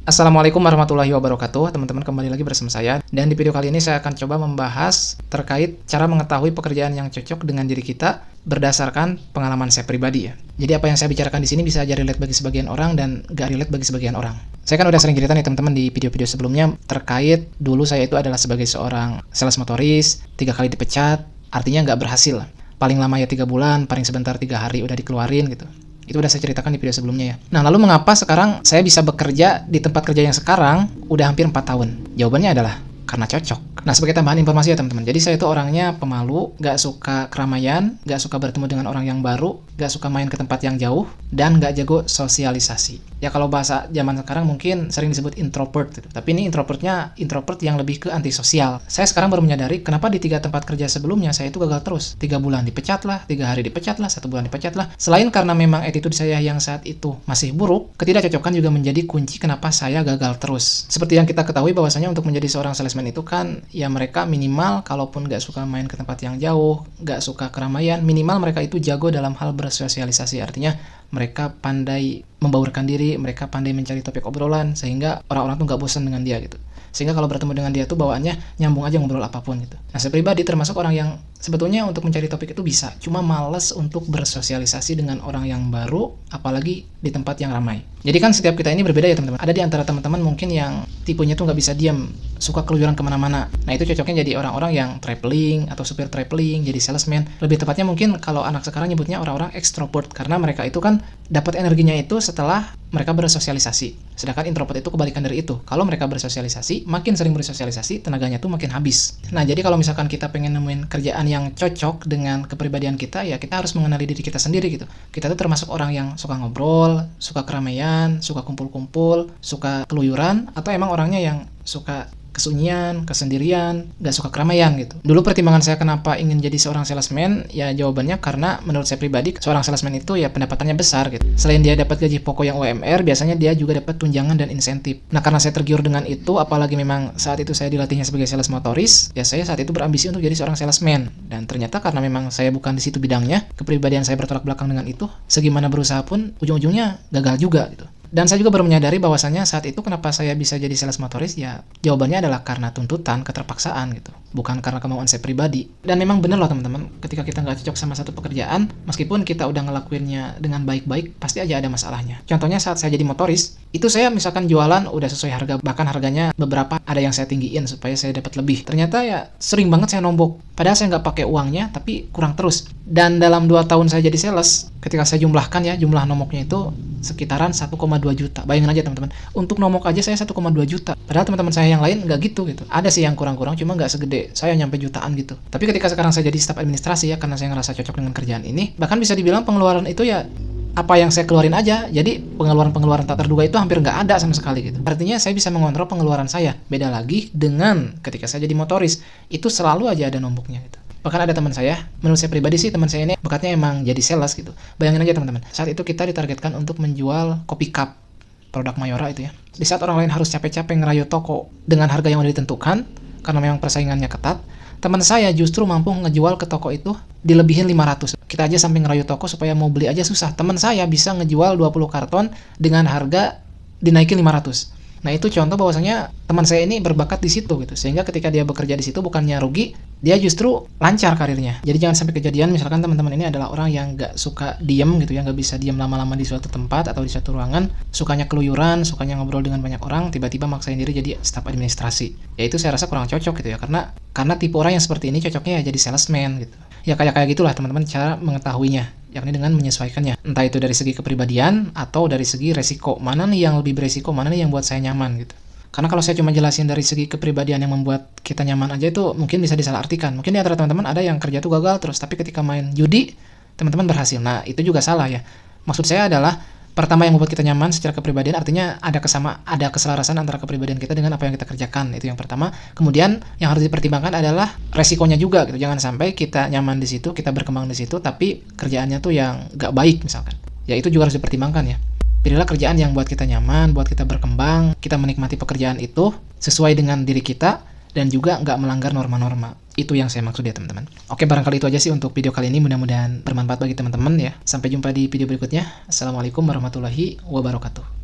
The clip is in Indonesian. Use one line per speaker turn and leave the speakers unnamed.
Assalamualaikum warahmatullahi wabarakatuh. Teman-teman, kembali lagi bersama saya. Dan di video kali ini saya akan coba membahas terkait cara mengetahui pekerjaan yang cocok dengan diri kita berdasarkan pengalaman saya pribadi ya. Jadi apa yang saya bicarakan di sini bisa aja relate bagi sebagian orang dan gak relate bagi sebagian orang. Saya kan udah sering cerita nih teman-teman di video-video sebelumnya terkait dulu saya itu adalah sebagai seorang sales motoris, 3 kali dipecat, artinya nggak berhasil. Paling lama ya 3 bulan, paling sebentar 3 hari udah dikeluarin gitu. Itu udah saya ceritakan di video sebelumnya ya. Nah, lalu mengapa sekarang saya bisa bekerja di tempat kerja yang sekarang udah hampir 4 tahun? Jawabannya adalah karena cocok. Nah, sebagai tambahan informasi ya teman-teman. Jadi saya itu orangnya pemalu, gak suka keramaian, gak suka bertemu dengan orang yang baru, gak suka main ke tempat yang jauh, dan gak jago sosialisasi. Ya kalau bahasa zaman sekarang mungkin sering disebut introvert gitu. Tapi ini introvertnya introvert yang lebih ke antisosial. Saya sekarang baru menyadari kenapa di 3 tempat kerja sebelumnya saya itu gagal terus. 3 bulan dipecat lah, 3 hari dipecat lah, 1 bulan dipecat lah. Selain karena memang attitude saya yang saat itu masih buruk, ketidakcocokan juga menjadi kunci kenapa saya gagal terus. Seperti yang kita ketahui bahwasanya untuk menjadi seorang salesman itu kan ya mereka minimal kalaupun gak suka main ke tempat yang jauh, gak suka keramaian, minimal mereka itu jago dalam hal bersosialisasi. Artinya mereka pandai membaurkan diri, mereka pandai mencari topik obrolan sehingga orang-orang tuh gak bosan dengan dia gitu. Sehingga kalau bertemu dengan dia tuh bawaannya nyambung aja ngobrol apapun gitu. Nah, saya pribadi termasuk orang yang sebetulnya untuk mencari topik itu bisa, cuma males untuk bersosialisasi dengan orang yang baru, apalagi di tempat yang ramai. Jadi kan setiap kita ini berbeda ya teman-teman. Ada di antara teman-teman mungkin yang tipenya tuh nggak bisa diam, suka keluyuran kemana-mana. Nah, itu cocoknya jadi orang-orang yang traveling atau supir traveling, jadi salesman. Lebih tepatnya mungkin kalau anak sekarang nyebutnya orang-orang extrovert, karena mereka itu kan dapat energinya itu setelah mereka bersosialisasi. Sedangkan introvert itu kebalikan dari itu. Kalau mereka bersosialisasi, makin sering bersosialisasi, tenaganya tuh makin habis. Nah, jadi kalau misalkan kita pengen nemuin kerjaan yang cocok dengan kepribadian kita, ya kita harus mengenali diri kita sendiri gitu. Kita tuh termasuk orang yang suka ngobrol, suka keramaian, suka kumpul-kumpul, suka keluyuran, atau emang orangnya yang suka kesunyian, kesendirian, gak suka keramaian gitu. Dulu pertimbangan saya kenapa ingin jadi seorang salesman, ya jawabannya karena menurut saya pribadi, seorang salesman itu ya pendapatannya besar gitu. Selain dia dapat gaji pokok yang UMR, biasanya dia juga dapat tunjangan dan insentif. Nah, karena saya tergiur dengan itu, apalagi memang saat itu saya dilatihnya sebagai sales motoris, ya saya saat itu berambisi untuk jadi seorang salesman. Dan ternyata karena memang saya bukan di situ bidangnya, kepribadian saya bertolak belakang dengan itu, segimana berusaha pun ujung-ujungnya gagal juga gitu. Dan saya juga baru menyadari bahwasannya saat itu kenapa saya bisa jadi sales motoris, ya jawabannya adalah karena tuntutan, keterpaksaan gitu. Bukan karena kemauan saya pribadi. Dan memang benar loh teman-teman, ketika kita nggak cocok sama satu pekerjaan, meskipun kita udah ngelakuinnya dengan baik-baik, pasti aja ada masalahnya. Contohnya saat saya jadi motoris, itu saya misalkan jualan udah sesuai harga, bahkan harganya beberapa ada yang saya tinggiin supaya saya dapat lebih. Ternyata ya sering banget saya nombok. Padahal saya nggak pakai uangnya, tapi kurang terus. Dan dalam 2 tahun saya jadi sales, ketika saya jumlahkan ya, jumlah nomoknya itu sekitaran 1,2 juta. Bayangin aja teman-teman, untuk nomok aja saya 1,2 juta. Padahal teman-teman saya yang lain nggak gitu. Ada sih yang kurang-kurang, cuma nggak segede saya nyampe jutaan gitu. Tapi ketika sekarang saya jadi staf administrasi ya, karena saya ngerasa cocok dengan kerjaan ini, bahkan bisa dibilang pengeluaran itu ya apa yang saya keluarin aja. Jadi pengeluaran-pengeluaran tak terduga itu hampir nggak ada sama sekali gitu. Artinya saya bisa mengontrol pengeluaran saya. Beda lagi dengan ketika saya jadi motoris, itu selalu aja ada nomboknya gitu. Bahkan ada teman saya, menurut saya pribadi sih teman saya ini bakatnya emang jadi sales gitu. Bayangin aja teman-teman, saat itu kita ditargetkan untuk menjual kopi cup, produk Mayora itu ya. Di saat orang lain harus capek-capek ngerayu toko dengan harga yang udah ditentukan, karena memang persaingannya ketat, teman saya justru mampu ngejual ke toko itu dilebihin 500. Kita aja sampai ngerayu toko supaya mau beli aja susah. Teman saya bisa ngejual 20 karton dengan harga dinaikin 500. Nah, itu contoh bahwasanya teman saya ini berbakat di situ gitu. Sehingga ketika dia bekerja di situ bukannya rugi, dia justru lancar karirnya. Jadi jangan sampai kejadian misalkan teman-teman ini adalah orang yang nggak suka diem gitu ya, nggak bisa diem lama-lama di suatu tempat atau di suatu ruangan, sukanya keluyuran, sukanya ngobrol dengan banyak orang, tiba-tiba maksain diri jadi staf administrasi. Ya itu saya rasa kurang cocok gitu ya, karena tipe orang yang seperti ini cocoknya ya jadi salesman gitu. Ya kayak gitulah teman-teman cara mengetahuinya, yakni dengan menyesuaikannya. Entah itu dari segi kepribadian atau dari segi resiko. Mana nih yang lebih beresiko, mana nih yang buat saya nyaman gitu. Karena kalau saya cuma jelasin dari segi kepribadian yang membuat kita nyaman aja itu mungkin bisa disalahartikan. Mungkin di antara teman-teman ada yang kerja tuh gagal terus, tapi ketika main judi teman-teman berhasil. Nah, itu juga salah ya. Maksud saya adalah pertama yang membuat kita nyaman secara kepribadian artinya ada keselarasan antara kepribadian kita dengan apa yang kita kerjakan. Itu yang pertama. Kemudian yang harus dipertimbangkan adalah resikonya juga gitu. Jangan sampai kita nyaman di situ, kita berkembang di situ tapi kerjaannya tuh yang gak baik misalkan. Ya itu juga harus dipertimbangkan ya. Pilihlah kerjaan yang buat kita nyaman, buat kita berkembang, kita menikmati pekerjaan itu sesuai dengan diri kita dan juga nggak melanggar norma-norma. Itu yang saya maksud ya teman-teman. Oke, barangkali itu aja sih untuk video kali ini. Mudah-mudahan bermanfaat bagi teman-teman ya. Sampai jumpa di video berikutnya. Assalamualaikum warahmatullahi wabarakatuh.